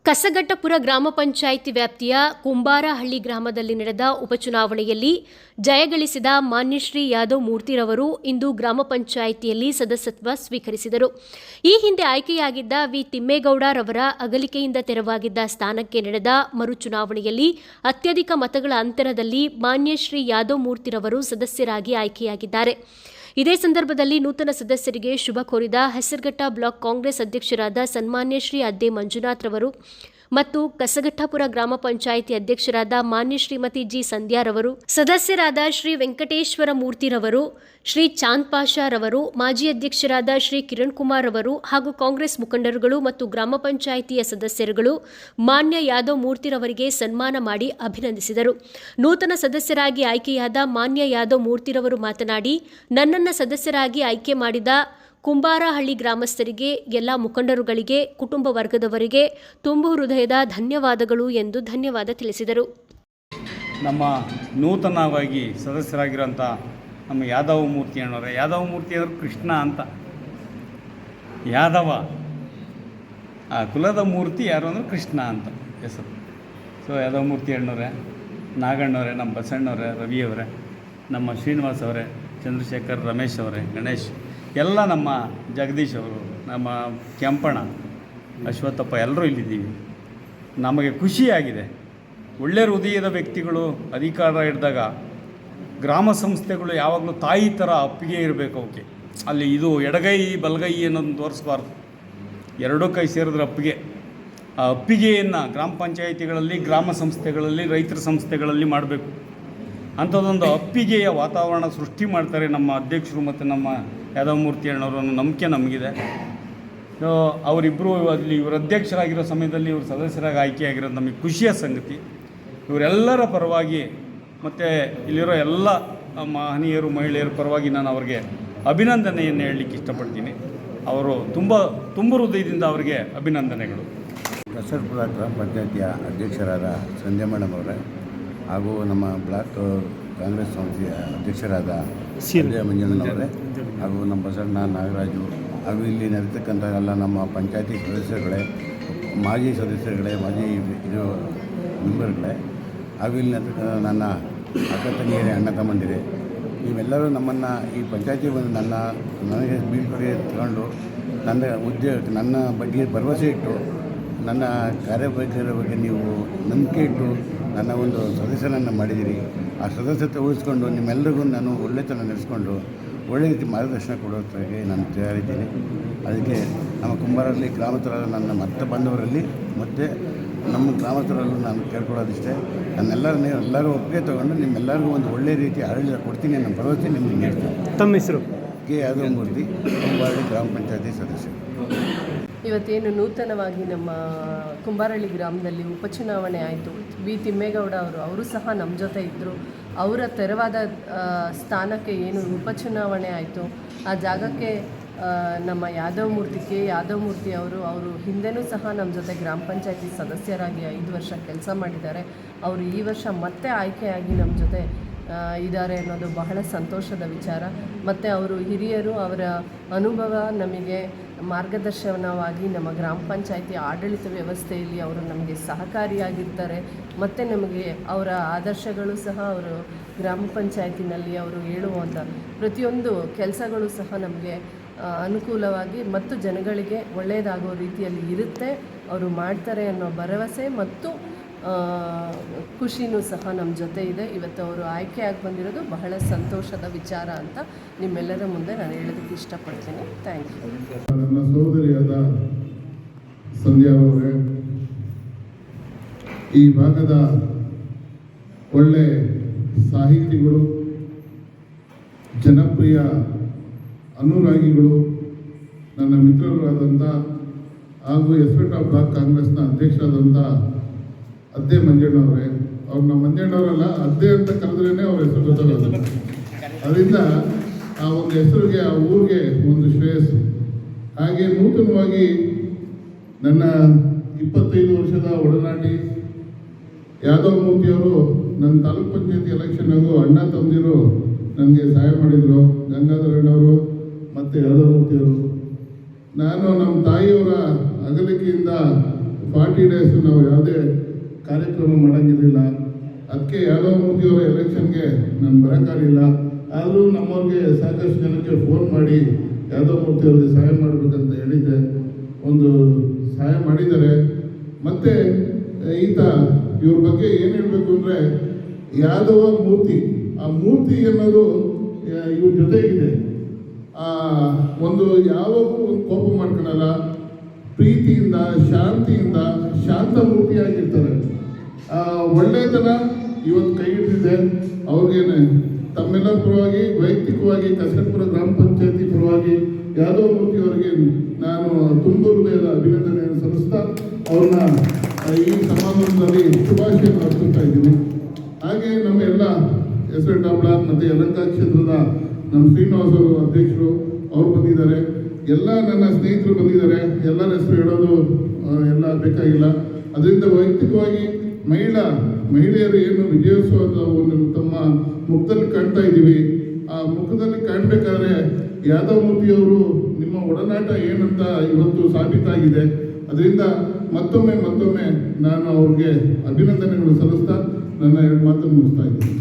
ಕಸಗಟ್ಟಪುರ ಗ್ರಾಮ ಪಂಚಾಯಿತಿ ವ್ಯಾಪ್ತಿಯ ಕುಂಬಾರಹಳ್ಳಿ ಗ್ರಾಮದಲ್ಲಿ ನಡೆದ ಉಪಚುನಾವಣೆಯಲ್ಲಿ ಜಯಗಳಿಸಿದ ಮಾನ್ಯ ಶ್ರೀ ಯಾದವ್ ಮೂರ್ತಿರವರು ಇಂದು ಗ್ರಾಮ ಪಂಚಾಯಿತಿಯಲ್ಲಿ ಸದಸ್ಯತ್ವ ಸ್ವೀಕರಿಸಿದರು. ಈ ಹಿಂದೆ ಆಯ್ಕೆಯಾಗಿದ್ದ ವಿ ತಿಮ್ಮೇಗೌಡರವರ ಅಗಲಿಕೆಯಿಂದ ತೆರವಾಗಿದ್ದ ಸ್ಥಾನಕ್ಕೆ ನಡೆದ ಮರುಚುನಾವಣೆಯಲ್ಲಿ ಅತ್ಯಧಿಕ ಮತಗಳ ಅಂತರದಲ್ಲಿ ಮಾನ್ಯ ಶ್ರೀ ಯಾದವ್ ಮೂರ್ತಿರವರು ಸದಸ್ಯರಾಗಿ ಆಯ್ಕೆಯಾಗಿದ್ದಾರೆ. ಇದೇ ಸಂದರ್ಭದಲ್ಲಿ ನೂತನ ಸದಸ್ಯರಿಗೆ ಶುಭ ಕೋರಿದ ಹೆಸರಘಟ್ಟ ಬ್ಲಾಕ್ ಕಾಂಗ್ರೆಸ್ ಅಧ್ಯಕ್ಷರಾದ ಸನ್ಮಾನ್ಯ ಶ್ರೀ ಅದ್ದೆ ಮಂಜುನಾಥ್ ರವರು ಮತ್ತು ಕಸಗಟ್ಟಪುರ ಗ್ರಾಮ ಪಂಚಾಯಿತಿ ಅಧ್ಯಕ್ಷರಾದ ಮಾನ್ಯ ಶ್ರೀಮತಿ ಜಿ ಸಂಧ್ಯಾರವರು, ಸದಸ್ಯರಾದ ಶ್ರೀ ವೆಂಕಟೇಶ್ವರ ಮೂರ್ತಿರವರು, ಶ್ರೀ ಚಾಂದ್ ಪಾಷಾ ರವರು, ಮಾಜಿ ಅಧ್ಯಕ್ಷರಾದ ಶ್ರೀ ಕಿರಣ್ ಕುಮಾರ್ ಅವರು ಹಾಗೂ ಕಾಂಗ್ರೆಸ್ ಮುಖಂಡರುಗಳು ಮತ್ತು ಗ್ರಾಮ ಪಂಚಾಯಿತಿಯ ಸದಸ್ಯರುಗಳು ಮಾನ್ಯ ಯಾದವ್ ಮೂರ್ತಿರವರಿಗೆ ಸನ್ಮಾನ ಮಾಡಿ ಅಭಿನಂದಿಸಿದರು. ನೂತನ ಸದಸ್ಯರಾಗಿ ಆಯ್ಕೆಯಾದ ಮಾನ್ಯ ಯಾದವ್ ಮೂರ್ತಿರವರು ಮಾತನಾಡಿ, ನನ್ನನ್ನು ಸದಸ್ಯರಾಗಿ ಆಯ್ಕೆ ಮಾಡಿದ ಕುಂಬಾರಹಳ್ಳಿ ಗ್ರಾಮಸ್ಥರಿಗೆ, ಎಲ್ಲ ಮುಖಂಡರುಗಳಿಗೆ, ಕುಟುಂಬ ವರ್ಗದವರಿಗೆ ತುಂಬು ಹೃದಯದ ಧನ್ಯವಾದಗಳು ಎಂದು ಧನ್ಯವಾದ ತಿಳಿಸಿದರು. ನಮ್ಮ ನೂತನವಾಗಿ ಸದಸ್ಯರಾಗಿರೋಂಥ ನಮ್ಮ ಯಾದವ್ ಮೂರ್ತಿ ಅಣ್ಣವರೇ, ಯಾದವ್ ಮೂರ್ತಿ ಅವರು ಕೃಷ್ಣ ಅಂತ, ಯಾದವ ಆ ಕುಲದ ಮೂರ್ತಿ ಯಾರು ಅಂದರೆ ಕೃಷ್ಣ ಅಂತ ಹೆಸರು. ಸೊ ಯಾದವ್ ಮೂರ್ತಿ ಅಣ್ಣವರೇ, ನಾಗಣ್ಣವರೇ, ನಮ್ಮ ಬಸಣ್ಣವರೇ, ರವಿಯವರೇ, ನಮ್ಮ ಶ್ರೀನಿವಾಸ್ ಅವರೇ, ಚಂದ್ರಶೇಖರ್, ರಮೇಶ್ ಅವರೇ, ಗಣೇಶ್, ಎಲ್ಲ ನಮ್ಮ ಜಗದೀಶ್ ಅವರು, ನಮ್ಮ ಕೆಂಪಣ್ಣ, ಅಶ್ವತ್ಥಪ್ಪ, ಎಲ್ಲರೂ ಇಲ್ಲಿದ್ದೀವಿ. ನಮಗೆ ಖುಷಿಯಾಗಿದೆ. ಒಳ್ಳೆಯ ಹೃದಯದ ವ್ಯಕ್ತಿಗಳು ಅಧಿಕಾರ ಹಿಡಿದಾಗ ಗ್ರಾಮ ಸಂಸ್ಥೆಗಳು ಯಾವಾಗಲೂ ತಾಯಿ ಥರ ಅಪ್ಪಿಗೆ ಇರಬೇಕು. ಅವಕ್ಕೆ ಅಲ್ಲಿ ಇದು ಎಡಗೈ ಬಲಗೈ ಅನ್ನೋದನ್ನು ತೋರಿಸ್ಬಾರ್ದು. ಎರಡೂ ಕೈ ಸೇರಿದ್ರೆ ಅಪ್ಪಿಗೆ. ಆ ಅಪ್ಪಿಗೆಯನ್ನು ಗ್ರಾಮ ಪಂಚಾಯಿತಿಗಳಲ್ಲಿ, ಗ್ರಾಮ ಸಂಸ್ಥೆಗಳಲ್ಲಿ, ರೈತರ ಸಂಸ್ಥೆಗಳಲ್ಲಿ ಮಾಡಬೇಕು. ಅಂಥದ್ದೊಂದು ಅಪ್ಪಿಗೆಯ ವಾತಾವರಣ ಸೃಷ್ಟಿ ಮಾಡ್ತಾರೆ ನಮ್ಮ ಅಧ್ಯಕ್ಷರು ಮತ್ತು ನಮ್ಮ ಯಾದವ್ ಮೂರ್ತಿ ಅಣ್ಣವರು ಅನ್ನೋ ನಂಬಿಕೆ ನಮಗಿದೆ. ಅವರಿಬ್ಬರು ಅಲ್ಲಿ ಇವರು ಅಧ್ಯಕ್ಷರಾಗಿರೋ ಸಮಯದಲ್ಲಿ ಇವರು ಸದಸ್ಯರಾಗಿ ಆಯ್ಕೆಯಾಗಿರೋದು ನಮಗೆ ಖುಷಿಯ ಸಂಗತಿ. ಇವರೆಲ್ಲರ ಪರವಾಗಿ ಮತ್ತು ಇಲ್ಲಿರೋ ಎಲ್ಲ ಮಹನೀಯರು, ಮಹಿಳೆಯರ ಪರವಾಗಿ ನಾನು ಅವರಿಗೆ ಅಭಿನಂದನೆಯನ್ನು ಹೇಳಲಿಕ್ಕೆ ಇಷ್ಟಪಡ್ತೀನಿ. ಅವರು ತುಂಬ ಹೃದಯದಿಂದ ಅವರಿಗೆ ಅಭಿನಂದನೆಗಳು. ಕಸಗಟ್ಟಪುರ ಗ್ರಾಮ ಪಂಚಾಯಿತಿಯ ಅಧ್ಯಕ್ಷರಾದ ಸಂಧ್ಯಾ ಮೇಡಮ್ ಅವರೇ ಹಾಗೂ ನಮ್ಮ ಬ್ಲಾಕ್ ಕಾಂಗ್ರೆಸ್ ಸಂಸ್ಥೆಯ ಅಧ್ಯಕ್ಷರಾದ ಅದ್ದೆ ಮಂಜಣ್ಣನವರೇ ಹಾಗೂ ನಮ್ಮ ಬಸಣ್ಣ, ನಾಗರಾಜು ಹಾಗೂ ಇಲ್ಲಿ ನಡೀತಕ್ಕಂಥ ಎಲ್ಲ ನಮ್ಮ ಪಂಚಾಯತಿ ಸದಸ್ಯರುಗಳೇ, ಮಾಜಿ ಸದಸ್ಯರುಗಳೇ, ಮಾಜಿ ಇದು ಮೆಂಬರ್ಗಳೇ ಹಾಗೂ ಇಲ್ಲಿ ನನ್ನ ಅಕ್ಕ ತಂಗಿಯರೇ, ಅಣ್ಣ ತಮ್ಮಂದಿರೇ, ನೀವೆಲ್ಲರೂ ನಮ್ಮನ್ನು ಈ ಪಂಚಾಯತಿ ಬಂದು ನನಗೆ ಬೀಳ್ಕೊಡೆ ತಗೊಂಡು ನನ್ನ ಬಗ್ಗೆ ಭರವಸೆ ಇಟ್ಟು, ನನ್ನ ಕಾರ್ಯವೈಖರಿಯ ಬಗ್ಗೆ ನೀವು ನಂಬಿಕೆ ಇಟ್ಟು ನನ್ನ ಒಂದು ಸದಸ್ಯನನ್ನು ಮಾಡಿದ್ದೀರಿ. ಆ ಸದಸ್ಯತೆ ಉಳಿಸ್ಕೊಂಡು ನಿಮ್ಮೆಲ್ಲರಿಗೂ ನಾನು ಒಳ್ಳೆತನ ನಡೆಸ್ಕೊಂಡು ಒಳ್ಳೆ ರೀತಿ ಮಾರ್ಗದರ್ಶನ ಕೊಡೋದಕ್ಕೆ ನಾನು ತಯಾರಿದ್ದೀನಿ. ಅದಕ್ಕೆ ನಮ್ಮ ಕುಂಬಾರಹಳ್ಳಿ ಗ್ರಾಮಸ್ಥರಾದ ನನ್ನ ಮತ್ತೆ ಬಂದವರಲ್ಲಿ ಮತ್ತು ನಮ್ಮ ಗ್ರಾಮಸ್ಥರಲ್ಲೂ ನಾನು ಕೇಳ್ಕೊಳ್ಳೋದಿಷ್ಟೇ, ಎಲ್ಲರೂ ಒಪ್ಪಿಗೆ ತೊಗೊಂಡು ನಿಮ್ಮೆಲ್ಲರಿಗೂ ಒಂದು ಒಳ್ಳೆಯ ರೀತಿ ಆಡಳಿತ ಕೊಡ್ತೀನಿ ಅನ್ನೋ ಭರವಸೆ ನಿಮಗೆ ನೀಡ್ತೀನಿ. ತಮ್ಮ ಹೆಸರು? ಕೆ ಯಾದವ್ ಮೂರ್ತಿ, ಕುಂಬಾರಹಳ್ಳಿ ಗ್ರಾಮ ಪಂಚಾಯತಿ ಸದಸ್ಯರು. ಇವತ್ತೇನು ನೂತನವಾಗಿ ನಮ್ಮ ಕುಂಬಾರಹಳ್ಳಿ ಗ್ರಾಮದಲ್ಲಿ ಉಪಚುನಾವಣೆ ಆಯಿತು. ವಿ ತಿಮ್ಮೇಗೌಡ ಅವರು ಸಹ ನಮ್ಮ ಜೊತೆ ಇದ್ದರು. ಅವರ ತೆರವಾದ ಸ್ಥಾನಕ್ಕೆ ಏನು ಉಪಚುನಾವಣೆ ಆಯಿತು, ಆ ಜಾಗಕ್ಕೆ ನಮ್ಮ ಯಾದವ್ ಮೂರ್ತಿ ಅವರು ಹಿಂದೆನೂ ಸಹ ನಮ್ಮ ಜೊತೆ ಗ್ರಾಮ ಪಂಚಾಯತಿ ಸದಸ್ಯರಾಗಿ 5 ವರ್ಷ ಕೆಲಸ ಮಾಡಿದ್ದಾರೆ. ಅವರು ಈ ವರ್ಷ ಮತ್ತೆ ಆಯ್ಕೆಯಾಗಿ ನಮ್ಮ ಜೊತೆ ಇದ್ದಾರೆ ಅನ್ನೋದು ಬಹಳ ಸಂತೋಷದ ವಿಚಾರ. ಮತ್ತು ಅವರು ಹಿರಿಯರು, ಅವರ ಅನುಭವ ನಮಗೆ ಮಾರ್ಗದರ್ಶನವಾಗಿ ನಮ್ಮ ಗ್ರಾಮ ಪಂಚಾಯತಿ ಆಡಳಿತ ವ್ಯವಸ್ಥೆಯಲ್ಲಿ ಅವರು ನಮಗೆ ಸಹಕಾರಿಯಾಗಿರ್ತಾರೆ. ಮತ್ತು ನಮಗೆ ಅವರ ಆದರ್ಶಗಳು ಸಹ ಅವರು ಗ್ರಾಮ ಪಂಚಾಯತಿನಲ್ಲಿ ಅವರು ಹೇಳುವಂಥ ಪ್ರತಿಯೊಂದು ಕೆಲಸಗಳು ಸಹ ನಮಗೆ ಅನುಕೂಲವಾಗಿ ಮತ್ತು ಜನಗಳಿಗೆ ಒಳ್ಳೆಯದಾಗೋ ರೀತಿಯಲ್ಲಿ ಇರುತ್ತೆ. ಅವರು ಮಾಡ್ತಾರೆ ಅನ್ನೋ ಭರವಸೆ ಮತ್ತು ಖುಷಿನೂ ಸಹ ನಮ್ಮ ಜೊತೆ ಇದೆ. ಇವತ್ತು ಅವರು ಆಯ್ಕೆಯಾಗಿ ಬಂದಿರೋದು ಬಹಳ ಸಂತೋಷದ ವಿಚಾರ ಅಂತ ನಿಮ್ಮೆಲ್ಲರ ಮುಂದೆ ನಾನು ಹೇಳೋದಕ್ಕೆ ಇಷ್ಟಪಡ್ತೀನಿ. Thank you. ನನ್ನ ಸಹೋದರಿಯಾದ ಸಂಧ್ಯಾ ಅವರೇ, ಈ ಭಾಗದ ಒಳ್ಳೆ ಸಾಹಿತಿಗಳು, ಜನಪ್ರಿಯ ಅನುರಾಗಿಗಳು, ನನ್ನ ಮಿತ್ರರು ಆದಂಥ ಹಾಗೂ ಹೆಸರಘಟ್ಟ ಬ್ಲಾಕ್ ಕಾಂಗ್ರೆಸ್ನ ಅಧ್ಯಕ್ಷರಾದಂಥ ಅದ್ದೆ ಮಂಜಣ್ಣವರೇ, ಅವ್ರು ನಮ್ಮ ಮಂಜಣ್ಣವರಲ್ಲ, ಅದ್ದೆ ಅಂತ ಕರೆದ್ರೇ ಅವ್ರ ಹೆಸರು ಗೊತ್ತಾಗೋದು. ಅದರಿಂದ ಆ ಒಂದು ಹೆಸರಿಗೆ, ಆ ಊರಿಗೆ ಒಂದು ಶ್ರೇಯಸ್ಸು. ಹಾಗೆ ನೂತನವಾಗಿ ನನ್ನ 25 ವರ್ಷದ ಒಡನಾಟಿ ಯಾದವ್ ಮೂರ್ತಿಯವರು ನನ್ನ ತಾಲೂಕ್ ಪಂಚಾಯತಿ ಎಲೆಕ್ಷನ್ನಾಗೂ ಅಣ್ಣ ತಮ್ಮದಿರು ನನಗೆ ಸಹಾಯ ಮಾಡಿದರು. ಗಂಗಾಧರಣ್ಣವರು ಮತ್ತು ಯಾದವ್ ಮೂರ್ತಿಯವರು. ನಾನು ನಮ್ಮ ತಾಯಿಯವರ ಅಗಲಿಕೆಯಿಂದ 40 ಡೇಸ್ ನಾವು ಯಾವುದೇ ಕಾರ್ಯಕ್ರಮ ಮಾಡೋಂಗಿರಲಿಲ್ಲ. ಅದಕ್ಕೆ ಯಾದವ್ ಮೂರ್ತಿಯವರ ಎಲೆಕ್ಷನ್ಗೆ ನಾನು ಬರೋಕ್ಕಾಗಲಿಲ್ಲ. ಆದರೂ ನಮ್ಮವ್ರಿಗೆ ಸಾಕಷ್ಟು ಜನಕ್ಕೆ ಫೋನ್ ಮಾಡಿ ಯಾದವ್ ಮೂರ್ತಿಯವ್ರಿಗೆ ಸಹಾಯ ಮಾಡಬೇಕಂತ ಹೇಳಿದ್ದೆ. ಒಂದು ಸಹಾಯ ಮಾಡಿದ್ದಾರೆ. ಮತ್ತು ಈತ ಇವ್ರ ಬಗ್ಗೆ ಏನು ಹೇಳಬೇಕು ಅಂದರೆ, ಯಾದವ ಮೂರ್ತಿ, ಆ ಮೂರ್ತಿ ಅನ್ನೋದು ಇವ್ರ ಜೊತೆಗಿದೆ. ಒಂದು ಯಾವಾಗೂ ಒಂದು ಕೋಪ ಮಾಡ್ಕೊಳಲ್ಲ, ಪ್ರೀತಿಯಿಂದ ಶಾಂತಿಯಿಂದ ಶಾಂತ ಮೂರ್ತಿಯಾಗಿರ್ತಾರೆ. ಒಳ್ಳೆಯತನ ಇವತ್ತು ಕೈ ಹಿಡಿದಿದೆ. ಅವ್ರಿಗೇನೆ ತಮ್ಮೆಲ್ಲರ ಪರವಾಗಿ, ವೈಯಕ್ತಿಕವಾಗಿ ಕಸರಪುರ ಗ್ರಾಮ ಪಂಚಾಯತಿ ಪರವಾಗಿ ಯಾದವ್ ಮೂರ್ತಿಯವರಿಗೆ ನಾನು ತುಂಬ ಹೃದಯದ ಅಭಿನಂದನೆಯನ್ನು ಸಲ್ಲಿಸ್ತಾ ಅವ್ರನ್ನ ಈ ಸಮಾರಂಭದಲ್ಲಿ ಶುಭಾಶಯವನ್ನು ಅರ್ಪಿಸ್ತಾ ಇದ್ದೀನಿ. ಹಾಗೆ ನಮ್ಮ ಎಲ್ಲ ಎಸ್ಪೆಟ್ ಬ್ಲಾಕ್ ಮತ್ತು ಯಲಹಂಕ ಕ್ಷೇತ್ರದ ನಮ್ಮ ಶ್ರೀನಿವಾಸ್ ಅವರು ಅಧ್ಯಕ್ಷರು ಅವ್ರು ಬಂದಿದ್ದಾರೆ. ಎಲ್ಲ ನನ್ನ ಸ್ನೇಹಿತರು ಬಂದಿದ್ದಾರೆ. ಎಲ್ಲರ ಹೆಸರು ಹೇಳೋದು ಎಲ್ಲ ಬೇಕಾಗಿಲ್ಲ. ಅದರಿಂದ ವೈಯಕ್ತಿಕವಾಗಿ ಮಹಿಳೆಯರು ಏನು ವಿಜಯೋತ್ಸವದ ಒಂದು ತಮ್ಮ ಮುಖದಲ್ಲಿ ಕಾಣ್ತಾ ಇದ್ದೀವಿ. ಆ ಮುಖದಲ್ಲಿ ಕಾಣಬೇಕಾದ್ರೆ ಯಾದವ್ ಮೂರ್ತಿಯವರು ನಿಮ್ಮ ಒಡನಾಟ ಏನಂತ ಇವತ್ತು ಸಾಬೀತಾಗಿದೆ. ಅದರಿಂದ ಮತ್ತೊಮ್ಮೆ ನಾನು ಅವ್ರಿಗೆ ಅಭಿನಂದನೆಗಳು ಸಲ್ಲಿಸ್ತಾ ನನ್ನ 2 ಮಾತನ್ನು ಮುಗಿಸ್ತಾ ಇದ್ದೀನಿ.